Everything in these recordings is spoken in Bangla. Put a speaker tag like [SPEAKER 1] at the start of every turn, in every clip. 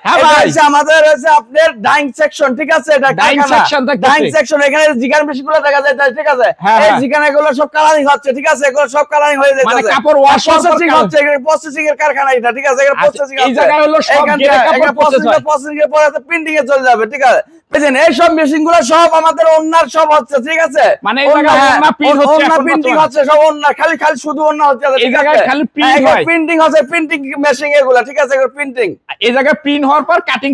[SPEAKER 1] হ্যাঁ ভাই
[SPEAKER 2] আমাদের হচ্ছে আপনার ডাইং সেকশন, ঠিক আছে? এটা
[SPEAKER 1] ডাইং সেকশন দেখতেছি।
[SPEAKER 2] ডাইং সেকশন, এখানে জিগান মেশিনগুলো দেখা যায়, ঠিক আছে?
[SPEAKER 1] হ্যাঁ,
[SPEAKER 2] এই
[SPEAKER 1] হ্যাঁ।
[SPEAKER 2] জিগানগুলো সব কালারিং হচ্ছে, ঠিক আছে? এগুলো সব কালারিং হয়ে যাচ্ছে,
[SPEAKER 1] মানে কাপড় ওয়াশ
[SPEAKER 2] প্রসেসিং হচ্ছে, এখানে প্রসেসিং এর কারখানা এটা, ঠিক আছে? এখানে প্রসেসিং হচ্ছে,
[SPEAKER 1] এই জায়গায় হলো সব গেরে কাপড় প্রসেস হয়,
[SPEAKER 2] প্রসেসিং এর পরে প্রিন্টিং এ চলে যাবে, ঠিক আছে? বুঝছেন? এই সব মেশিনগুলো সব আমাদের ওন্নার সব হচ্ছে, ঠিক আছে?
[SPEAKER 1] মানে এই জায়গায় ওন্না প্রিন্ট হচ্ছে,
[SPEAKER 2] ওন্না প্রিন্টিং হচ্ছে, সব ওন্না, খালি শুধু ওন্না হচ্ছে,
[SPEAKER 1] এই জায়গায় খালি প্রিন্ট হয়,
[SPEAKER 2] প্রিন্টিং হচ্ছে, প্রিন্টিং মেশিন এগুলো, ঠিক আছে? এগুলো প্রিন্টিং,
[SPEAKER 1] এই জায়গায় প্রিন্ট হওয়ার পর কাটিং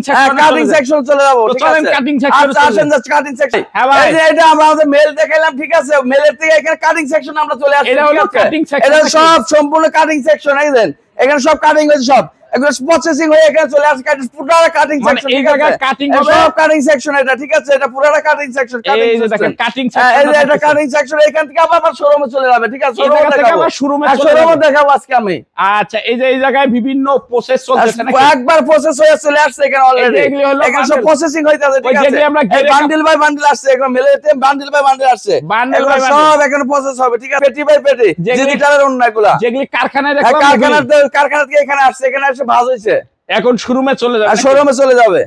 [SPEAKER 1] সেকশন
[SPEAKER 2] চলে যাবো, ঠিক আছে?
[SPEAKER 1] কাটিং সেকশন
[SPEAKER 2] আসেন জাস্ট কাটিং সেকশন।
[SPEAKER 1] হ্যাঁ ভাই,
[SPEAKER 2] এই যে এটা আমরা মেল দেখাইলাম, ঠিক আছে? মেলের থেকে এখানে কাটিং সেকশন আমরা চলে আসছি,
[SPEAKER 1] এটা হলো কাটিং সেকশন,
[SPEAKER 2] এটা সব সম্পূর্ণ কাটিং সেকশন। এই দেন এখানে সব কাটিং হয়েছে, সব এগুলো প্রসেসিং হয়ে এখানে চলে আসছে, পুরো কাটিং সেকশন,
[SPEAKER 1] এই জায়গায় কাটিং হবে,
[SPEAKER 2] সব কাটিং সেকশন এটা, ঠিক আছে? এটা পুরোটা কাটিং সেকশন,
[SPEAKER 1] এই যে দেখেন কাটিং
[SPEAKER 2] সেকশন,
[SPEAKER 1] সেকশন,
[SPEAKER 2] এটা কাটিং সেকশন। এখান থেকে আবার শোরুমে চলে যাবে, ঠিক আছে?
[SPEAKER 1] শোরুমে
[SPEAKER 2] দেখাবো আজকে আমি।
[SPEAKER 1] আচ্ছা, এই যে এই জায়গায় বিভিন্ন প্রসেস চলতেছে নাকি?
[SPEAKER 2] একবার প্রসেস হয়ে চলে আসছে এখানে অলরেডি, এখানে সব প্রসেসিং হইতাছে, ঠিক আছে?
[SPEAKER 1] আমরা
[SPEAKER 2] বান্ডিল বাই বান্ডিল আসছে, এখানে মেলেতে বান্ডিল বাই বান্ডিল আসছে, এগুলো সব এখানে প্রসেস হবে, ঠিক আছে? পেটি বাই পেটি ডিজিটালের অন্যগুলা
[SPEAKER 1] যেগুলি কারখানায় দেখলাম,
[SPEAKER 2] কারখানা থেকে এখানে আসছে, এখানে এসে ভাঁজ হইছে,
[SPEAKER 1] এখন শোরুমে চলে যাবে,
[SPEAKER 2] শোরুমে চলে যাবে।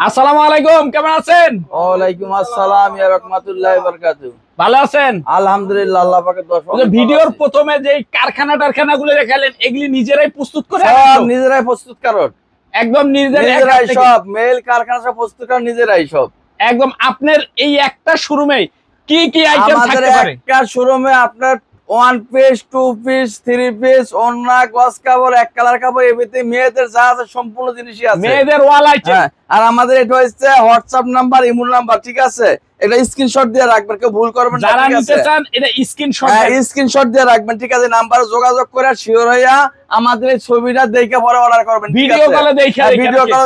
[SPEAKER 1] আসসালামু আলাইকুম, কেমন আছেন?
[SPEAKER 2] ওয়ালাইকুম আসসালাম ওয়া রাহমাতুল্লাহি ওয়া বারাকাতুহু।
[SPEAKER 1] ভালো আছেন?
[SPEAKER 2] আলহামদুলিল্লাহ, আল্লাহ পাকের দয়া।
[SPEAKER 1] ভিডিওর প্রথমে যে কারখানাগুলো দেখালেন, এগুলি নিজেরাই প্রস্তুত করে?
[SPEAKER 2] সব নিজেরাই প্রস্তুতকারক,
[SPEAKER 1] একদম
[SPEAKER 2] নিজেরাই সব মেল কারখানা সব প্রস্তুতকারক, নিজেরাই সব।
[SPEAKER 1] একদম আপনার এই একটা শোরুমে কি কি আইটেম থাকতে পারে?
[SPEAKER 2] একটা শোরুমে আপনার 1 পিস 2 পিস 3 পিস ওন্না গস কাপড় এক কালার কাপড় এমনিতে মেয়েদের যা আছে সম্পূর্ণ জিনিসই আছে,
[SPEAKER 1] মেয়েদের ওয়াল আইটেম।
[SPEAKER 2] আর আমাদের এটা হচ্ছে হোয়াটসঅ্যাপ নাম্বার, ইমো নাম্বার, ঠিক আছে? এটা স্ক্রিনশট দিয়ে রাখবেন, কেউ ভুল করবেন না,
[SPEAKER 1] যারা নিতে চান এটা
[SPEAKER 2] স্ক্রিনশট দিয়ে রাখবেন, ঠিক আছে? নাম্বারে যোগাযোগ করে শিওর হইয়া আমাদের এই ছবিটা দেখে পরে অর্ডার করবেন,
[SPEAKER 1] ভিডিও কলে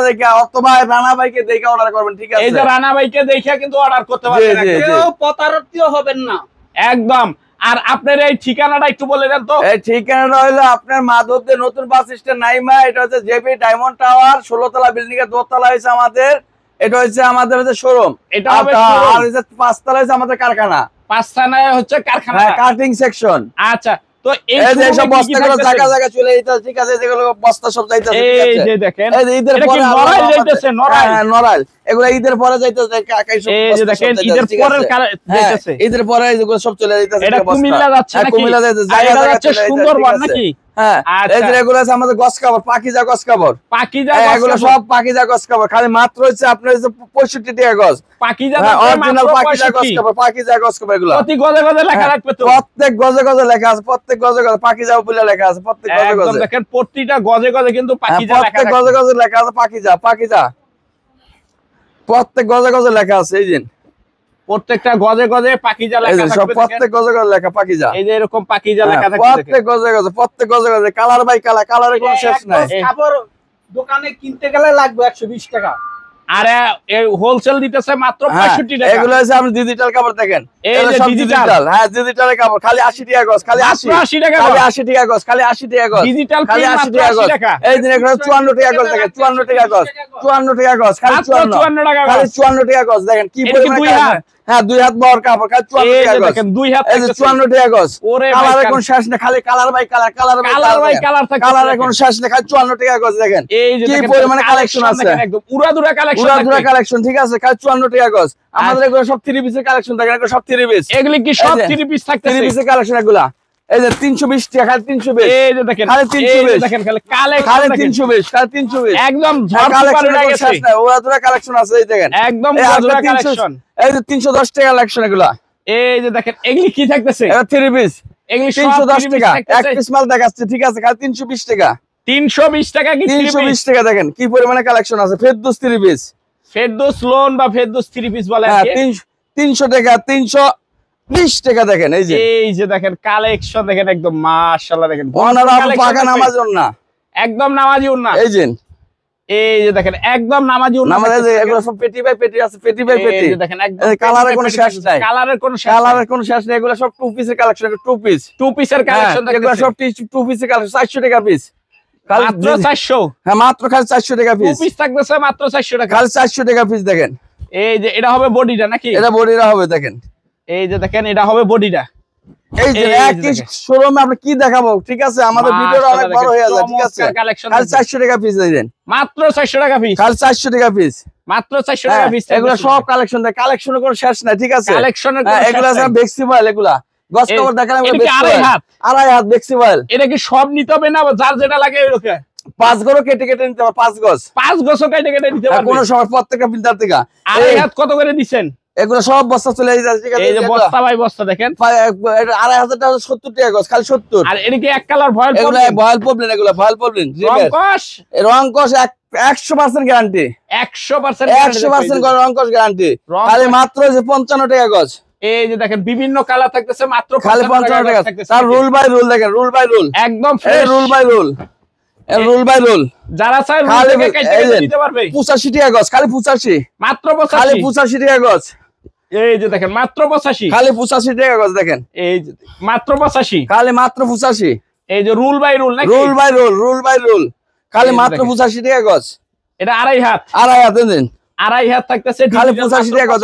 [SPEAKER 2] দেখে অথবা রানা ভাইকে দেখে অর্ডার করবেন, ঠিক আছে?
[SPEAKER 1] এই যে রানা ভাইকে দেখে কিন্তু অর্ডার করতে পারবেন, কেউ প্রতারিত হবেন না একদম। আর আপনার এই ঠিকানাটা একটু বলে দেন তো।
[SPEAKER 2] এই ঠিকানাটা হলো আপনার মাধবদের নতুন বাস স্ট্যান্ড নাইমা, এটা হচ্ছে জেপি ডায়মন্ড টাওয়ার 16 তলা বিল্ডিং এর 2 তলা হইছে আমাদের, এটা হচ্ছে আমাদের হচ্ছে শোরুম,
[SPEAKER 1] এটা হবে
[SPEAKER 2] আর হচ্ছে 5 তলা হইছে আমাদের কারখানা,
[SPEAKER 1] 5 তলায় হচ্ছে কারখানা,
[SPEAKER 2] কাটিং সেকশন।
[SPEAKER 1] আচ্ছা, তো এই
[SPEAKER 2] যে সব বস্তাগুলো জায়গা জায়গা চলে যাইতাছে, ঠিক আছে? যেগুলো বস্তা সব যাইতাছে, ঠিক আছে?
[SPEAKER 1] এই যে দেখেন,
[SPEAKER 2] এই যে ঈদের পরে
[SPEAKER 1] নরাইল যাইতেছে,
[SPEAKER 2] নরাইল এগুলো ঈদের পরে যাইতাছে,
[SPEAKER 1] এই যে দেখেন ঈদের পরে যাইতেছে,
[SPEAKER 2] ঈদের পরে এগুলো সব চলে যাইতাছে,
[SPEAKER 1] এটা কুমিল্লা যাচ্ছে নাকি?
[SPEAKER 2] কুমিল্লা যাইতেছে, জায়গা জায়গা
[SPEAKER 1] যাচ্ছে সুন্দরবন নাকি?
[SPEAKER 2] হ্যাঁ, এই যে এগুলো আছে আমাদের গস কাপড়, পাকিজা গস কাপড়, এগুলো সব পাকিজা গস কাপড়, খালি মাত্র হচ্ছে আপনার 65 টাকা গজ,
[SPEAKER 1] পাকিজা
[SPEAKER 2] অরিজিনাল পাকিজা গস কাপড়, পাকিজা গস কাপড়। এগুলো
[SPEAKER 1] প্রতি গজে গজে লেখা রাখবে তো,
[SPEAKER 2] প্রত্যেক গজে গজে লেখা আছে, প্রত্যেক গজে গজে পাকিজা বলে লেখা আছে, প্রত্যেক গজে গজে
[SPEAKER 1] দেখেন প্রতিটা গজে গজে কিন্তু পাকিজা লেখা আছে,
[SPEAKER 2] প্রত্যেক গজে গজে লেখা আছে পাকিজা, পাকিজা প্রত্যেক গজে গজে লেখা আছে, এই যে
[SPEAKER 1] প্রত্যেকটা গজে গজে পাকিজা লেখা থাকবে,
[SPEAKER 2] সব প্রত্যেক গজে গজে লেখা পাকিজা,
[SPEAKER 1] এই যে এরকম পাকিজা লেখা থাকবে
[SPEAKER 2] প্রত্যেক গজে গজে কালার বাই কালার, কালারের কোনো শেষ নাই।
[SPEAKER 1] কাপড় দোকানে কিনতে গেলে লাগবে 120 টাকা, আর এই হোলসেল দিতেছে মাত্র 65 টাকা।
[SPEAKER 2] এগুলো হচ্ছে আপনি ডিজিটাল কাপড় দেখেন,
[SPEAKER 1] এই যে ডিজিটাল,
[SPEAKER 2] হ্যাঁ ডিজিটালের কাপড়, খালি 80 টাকা গজ, খালি 80
[SPEAKER 1] টাকা,
[SPEAKER 2] খালি 80 টাকা গজ, খালি 80 টাকা গজ,
[SPEAKER 1] ডিজিটাল
[SPEAKER 2] খালি 80 টাকা গজ। এই দিন এখানে 54 টাকা গজ দেখেন, 54 টাকা গজ, 54 টাকা গজ, খালি 54
[SPEAKER 1] টাকা,
[SPEAKER 2] খালি 54 টাকা গজ। দেখেন কি পরিমাণ, হ্যাঁ 2 হাত বড় কাপড়, খালি 54 টাকা গজ,
[SPEAKER 1] দেখেন 2 হাত,
[SPEAKER 2] এই যে 54 টাকা গজ। কালারের কোনো শেষ নেই, খালি colour by colour, colour by colour, কালারের কোনো শেষ নেই, খালি 54 টাকা গজ। দেখেন কি পরিমাণে কালেকশন আছে,
[SPEAKER 1] একদম উড়াদুরা কালেকশন,
[SPEAKER 2] উড়াদুরা কালেকশন, ঠিক আছে? খালি 54 টাকা গজ। আমাদের এগুলো সব 3 পিসের কালেকশন, দেখেন এগুলো সব 3 পিস,
[SPEAKER 1] এগুলি কি সব 3 পিস থাকতেছে?
[SPEAKER 2] 3 পিসের কালেকশন এগুলা, এই যে 320 টাকা, খালি 320,
[SPEAKER 1] এই যে দেখেন
[SPEAKER 2] খালি 320,
[SPEAKER 1] দেখেন খালি কালেকশন,
[SPEAKER 2] খালি 320, খালি 320,
[SPEAKER 1] একদম
[SPEAKER 2] কালেকশন শেষ নাই, উড়াদুরা কালেকশন আছে, এই দেখেন
[SPEAKER 1] একদম উড়াদুরা কালেকশন।
[SPEAKER 2] এই যে 310 টাকা কালেকশন এগুলা,
[SPEAKER 1] এই যে দেখেন এগুলি কি থাকতেছে?
[SPEAKER 2] এটা 3 পিস,
[SPEAKER 1] এগুলি
[SPEAKER 2] 310 টাকা এক পিস মাল দেখাচ্ছে, ঠিক আছে? খালি 320 টাকা,
[SPEAKER 1] 320 টাকা কি
[SPEAKER 2] 320 টাকা। দেখেন কি পরিমাণে কালেকশন আছে, ফেরদৌস 3 পিস,
[SPEAKER 1] ফেরদৌস লোন বা ফেরদৌস 3 পিস বলে,
[SPEAKER 2] 300 টাকা, 320 টাকা। দেখেন এই যে
[SPEAKER 1] দেখেন কালেকশন, দেখেন একদম মাশাআল্লাহ, দেখেন
[SPEAKER 2] পাকা নামাজি ওন্না,
[SPEAKER 1] একদম নামাজি ওন্না, এই যে দেখেন একদম নামাজি ওন্না,
[SPEAKER 2] এগুলো সব পেটি বাই পেটি আছে, পেটি বাই পেটি,
[SPEAKER 1] দেখেন একদম
[SPEAKER 2] কালারের কোনো শেষ নাই,
[SPEAKER 1] কালারের কোনো শেষ নাই,
[SPEAKER 2] এগুলো সব 2 পিসের কালেকশন, 2 পিসের
[SPEAKER 1] কালেকশন,
[SPEAKER 2] এগুলো সব 2 পিসের কালেকশন, 400 টাকা পিস,
[SPEAKER 1] মাত্র 400,
[SPEAKER 2] হ্যাঁ মাত্র খালি 400 টাকা পিস,
[SPEAKER 1] 2 পিস থাকতেছে মাত্র 400 টাকা,
[SPEAKER 2] খালি 400 টাকা পিস। দেখেন
[SPEAKER 1] এই যে এটা হবে বডিটা নাকি?
[SPEAKER 2] এটা বডিটা হবে, দেখেন
[SPEAKER 1] এই যে দেখেন এটা হবে বডিটা,
[SPEAKER 2] এই যে একই শোরুমে আমরা কি দেখাবো, ঠিক আছে, আমাদের ভিডিওটা অনেক বড় হয়ে যায়, ঠিক আছে। খালি 400 টাকা পিস দেন,
[SPEAKER 1] মাত্র 400 টাকা পিস,
[SPEAKER 2] খালি 400 টাকা পিস,
[SPEAKER 1] মাত্র 400 টাকা পিস।
[SPEAKER 2] এগুলো সব কালেকশন দেয়, কালেকশনের কোনো শেষ নাই, ঠিক আছে।
[SPEAKER 1] কালেকশনের
[SPEAKER 2] এগুলো আছে ফ্লেক্সিবল, এগুলা গস কভার দেখালাম,
[SPEAKER 1] এটা কি আড়াই হাত?
[SPEAKER 2] আড়াই হাত ফ্লেক্সিবল।
[SPEAKER 1] এটা কি সব নিতে হবে না, যার যেটা লাগে ওইরকম?
[SPEAKER 2] 5 গজ কেটে কেটে নিতে হবে, 5 গজ,
[SPEAKER 1] 5 গজ কেটে কেটে নিতে পারবে
[SPEAKER 2] কোনো সময় প্রত্যেকটা পিন্তার থেকে।
[SPEAKER 1] আড়াই হাত কত করে দিবেন?
[SPEAKER 2] এগুলো সব বস্তা চলে যায়, ঠিক আছে।
[SPEAKER 1] এই যে বস্তা ভাই বস্তা দেখেন,
[SPEAKER 2] 2500 টাকা 70 টাকা গজ, খালি 70।
[SPEAKER 1] আর এটা কি এক কালার ভয়েল
[SPEAKER 2] এগুলো ভয়েল প্রবলেম, এগুলো ভয়েল প্রবলেম,
[SPEAKER 1] রংকশ,
[SPEAKER 2] রংকশ 100% গ্যারান্টি,
[SPEAKER 1] 100%
[SPEAKER 2] রংকশ গ্যারান্টি, খালি মাত্র যে 55 টাকা গজ।
[SPEAKER 1] এই যে দেখেন বিভিন্ন কালার থাকতেছে, মাত্র
[SPEAKER 2] খালি 55 টাকা। তার রুল বাই রুল দেখেন, রুল বাই রুল,
[SPEAKER 1] একদম
[SPEAKER 2] rule by rule, rule by rule.
[SPEAKER 1] যারা চায় রুল থেকে কেটে নিতে পারবে।
[SPEAKER 2] 85 টাকা গজ, খালি 85,
[SPEAKER 1] মাত্র 85,
[SPEAKER 2] খালি 85 টাকা গজ।
[SPEAKER 1] এই যে দেখেন মাত্র 85,
[SPEAKER 2] খালি 85 টাকা গজ দেখেন,
[SPEAKER 1] এই যে মাত্র 85,
[SPEAKER 2] খালি মাত্র 85।
[SPEAKER 1] এই যে রুল বাই রুল নাকি?
[SPEAKER 2] Rule by rule, rule by rule, খালি মাত্র 85 টাকা গজ।
[SPEAKER 1] এটা আড়াই হাত,
[SPEAKER 2] আড়াই হাত দেন,
[SPEAKER 1] আড়াই হাত থাকতেছে,
[SPEAKER 2] খালি 85 টাকা গজ।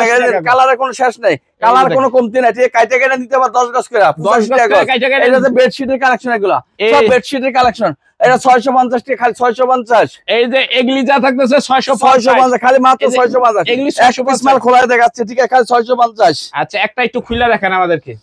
[SPEAKER 2] কালারের কোনো শেষ নাই, কালার কোনো কমতি নাই, ঠিক আছে। কাইটা কেটে নিতে পার 10 গজ করে 85 টাকা গজ। এটা হচ্ছে বেডশিটের কালেকশন, এগুলো সব বেডশিটের কালেকশন। এটা 650 টাকা, খালি 650।
[SPEAKER 1] এই যে এগুলি যা থাকতেছে
[SPEAKER 2] 650, খালি মাত্র 650।
[SPEAKER 1] এগুলি
[SPEAKER 2] এক পিস মাল খোলা দেখাচ্ছে, ঠিক আছে, খালি 650।
[SPEAKER 1] আচ্ছা একটা একটু খুলে দেখেন আমাদেরকে,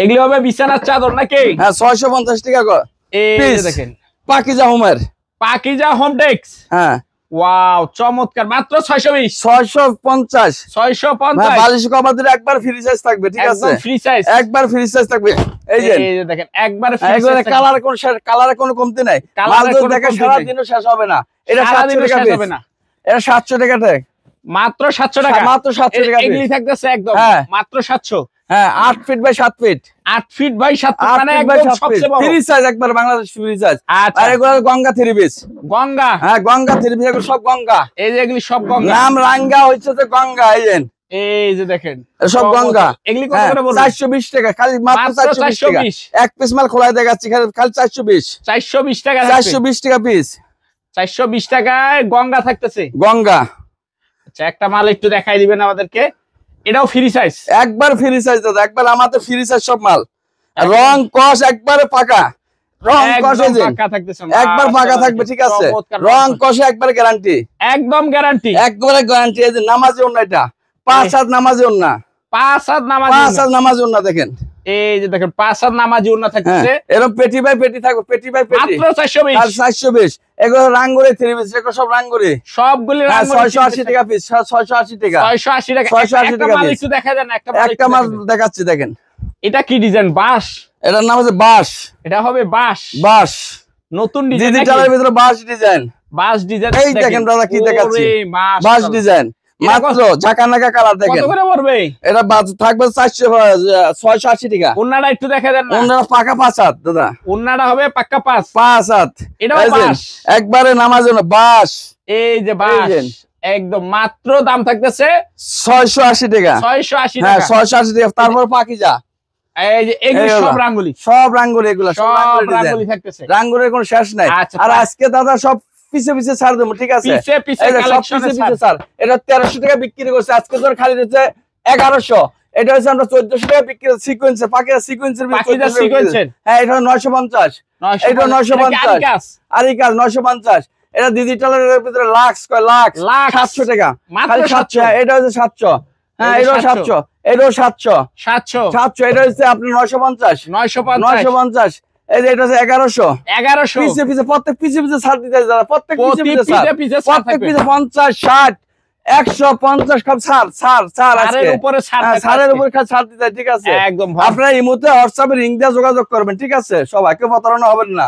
[SPEAKER 1] এগুলি হবে বিছানার চাদর নাকি?
[SPEAKER 2] হ্যাঁ 650 টাকা গজ।
[SPEAKER 1] এই যে দেখেন
[SPEAKER 2] পাকিজা হোমের,
[SPEAKER 1] পাকিজা হোম ডেস্ক,
[SPEAKER 2] হ্যাঁ
[SPEAKER 1] ওয়াও চমৎকার, মাত্র 620,
[SPEAKER 2] 650,
[SPEAKER 1] 650।
[SPEAKER 2] বালিশ কভার দিলে একবার ফ্রি সাইজ থাকবে, ঠিক আছে,
[SPEAKER 1] একদম ফ্রি সাইজ,
[SPEAKER 2] একবার ফ্রি সাইজ থাকবে। এই যে
[SPEAKER 1] দেখেন একবার ফ্রি
[SPEAKER 2] সাইজ, কালারে কোনো কমতি নাই, মাল তো দেখে সারা দিনও শেষ হবে না। এটা 700 টাকা পিস, এটা 700 টাকা টাকা,
[SPEAKER 1] মাত্র 700 টাকা,
[SPEAKER 2] মাত্র 700 টাকা।
[SPEAKER 1] এগুলি থাকতেছে একদম মাত্র 700।
[SPEAKER 2] হ্যাঁ 8 feet by 7 feet,
[SPEAKER 1] 8 feet by 7 feet, মানে একদম সবচেয়ে বড়
[SPEAKER 2] ফ্রি সাইজ, একবার বাংলাদেশ ফ্রি সাইজ।
[SPEAKER 1] আচ্ছা
[SPEAKER 2] আর এগুলো গঙ্গা 3 পিস,
[SPEAKER 1] গঙ্গা,
[SPEAKER 2] হ্যাঁ গঙ্গা 3 পিস, এগুলো সব গঙ্গা।
[SPEAKER 1] এই যে এগুলি সব গঙ্গা,
[SPEAKER 2] নাম রাঙ্গা হচ্ছে যে গঙ্গা।
[SPEAKER 1] এই যে দেখেন
[SPEAKER 2] সব গঙ্গা।
[SPEAKER 1] এগুলি কত করে বলবো?
[SPEAKER 2] 420 টাকা, খালি মাত্র 420 টাকা। এক পিস মাল খোলা দেখাচ্ছি, খালি 420,
[SPEAKER 1] 420 টাকা,
[SPEAKER 2] 420 টাকা পিস,
[SPEAKER 1] 420 টাকায় গঙ্গা থাকতেছে,
[SPEAKER 2] গঙ্গা।
[SPEAKER 1] আচ্ছা একটা মাল একটু দেখাই দিবেন আমাদেরকে, এটাও ফ্রি সাইজ,
[SPEAKER 2] একবার ফ্রি সাইজ দাদা, একবার আমাদের ফ্রি সাইজ সব মাল। রং কস একবারে পাকা, রং কসে
[SPEAKER 1] পাকা থাকতেছে,
[SPEAKER 2] একবার পাকা থাকবে, ঠিক আছে। রং কসে একবার গ্যারান্টি,
[SPEAKER 1] একদম গ্যারান্টি,
[SPEAKER 2] একবারে গ্যারান্টি। এই যে নামাজি ওন্না, এটা 5 হাত নামাজি ওন্না,
[SPEAKER 1] 5 হাত
[SPEAKER 2] নামাজি ওন্না দেখেন।
[SPEAKER 1] এই যে দেখেন 5 হাত নামাজি ওন্না থাকতেছে,
[SPEAKER 2] এরকম পেটি বাই পেটি থাকবে, পেটি বাই পেটি,
[SPEAKER 1] মাত্র 420,
[SPEAKER 2] আর 420। এগুলো রাঙ্গুরি 3 পিস, এগুলো সব রাঙ্গুরি,
[SPEAKER 1] সবগুলি রাঙ্গুরি।
[SPEAKER 2] 680 টাকা পিস, 680 টাকা,
[SPEAKER 1] 680 টাকা,
[SPEAKER 2] 680 টাকা পিস।
[SPEAKER 1] একটু দেখা দেন,
[SPEAKER 2] একটা মাল দেখাচ্ছি দেখেন।
[SPEAKER 1] এটা কি ডিজাইন? বাঁশ,
[SPEAKER 2] এটার নাম হচ্ছে বাঁশ,
[SPEAKER 1] এটা হবে বাঁশ,
[SPEAKER 2] বাঁশ
[SPEAKER 1] নতুন ডিজাইন,
[SPEAKER 2] ডিজিটালের ভিতরে বাঁশ ডিজাইন,
[SPEAKER 1] বাঁশ ডিজাইন।
[SPEAKER 2] এই দেখেন দাদা কি দেখাচ্ছি,
[SPEAKER 1] ওরে
[SPEAKER 2] বাঁশ ডিজাইন, মাত্র ঝাঁকানাকা কালার দেখেন।
[SPEAKER 1] কত করে পড়বে?
[SPEAKER 2] এটা থাকবে 680 টাকা।
[SPEAKER 1] ওন্নাটা একটু দেখা দেন না,
[SPEAKER 2] ওন্নাটা পাকা 5 হাত দাদা,
[SPEAKER 1] ওন্নাটা হবে পাক্কা 5
[SPEAKER 2] হাত।
[SPEAKER 1] এটাও বাঁশ,
[SPEAKER 2] একবারে নামার জন্য বাঁশ।
[SPEAKER 1] এই যে বাঁশ, একদম মাত্র দাম থাকতেছে
[SPEAKER 2] 680 টাকা,
[SPEAKER 1] 680
[SPEAKER 2] হ্যাঁ
[SPEAKER 1] টাকা,
[SPEAKER 2] 680 টাকা। তারপর পাকিজা,
[SPEAKER 1] এই যে এগুলো সব রাঙ্গুলি,
[SPEAKER 2] সব রাঙ্গুলি, এগুলো সব
[SPEAKER 1] রাঙ্গুলি থাকতেছে,
[SPEAKER 2] রাঙ্গুলির কোনো শেষ নাই। আর আজকে দাদা সব পিছে পিছে ছাড় দেবো, ঠিক আছে,
[SPEAKER 1] পিছে পিছে কালেকশনে
[SPEAKER 2] ছাড়। এটা 1300 টাকা বিক্রি করছে, আজকে তোর খালি হচ্ছে 1100। এটা হচ্ছে আমরা 1400 টাকা বিক্রি করছি, সিকোয়েন্সে পাকিজা সিকোয়েন্সের, হ্যাঁ এটা 950, এটা 950, আর এই কাজ 950। এটা ডিজিটালের ভিতরে লাক্স, লাখ 700 টাকা, খালি 700। এটা হচ্ছে 700, হ্যাঁ এটাও 700, এটাও 700, 700। এটা হচ্ছে আপনি 950। এই যে এটা হচ্ছে 1100। পিছে পিছে প্রত্যেক পিছে পিছে ছাড় দিতে দাদা, প্রত্যেক পিছে পিছে 50 60 150 সব ছাড়
[SPEAKER 1] ছাড়ের উপরে
[SPEAKER 2] ছাড়ের উপরে ছাড় দিতে, ঠিক আছে।
[SPEAKER 1] একদম
[SPEAKER 2] আপনারা এই মুহূর্তে হোয়াটসঅ্যাপে রিং দিয়ে যোগাযোগ করবেন, ঠিক আছে। সবাইকে প্রতারণা হবেন না।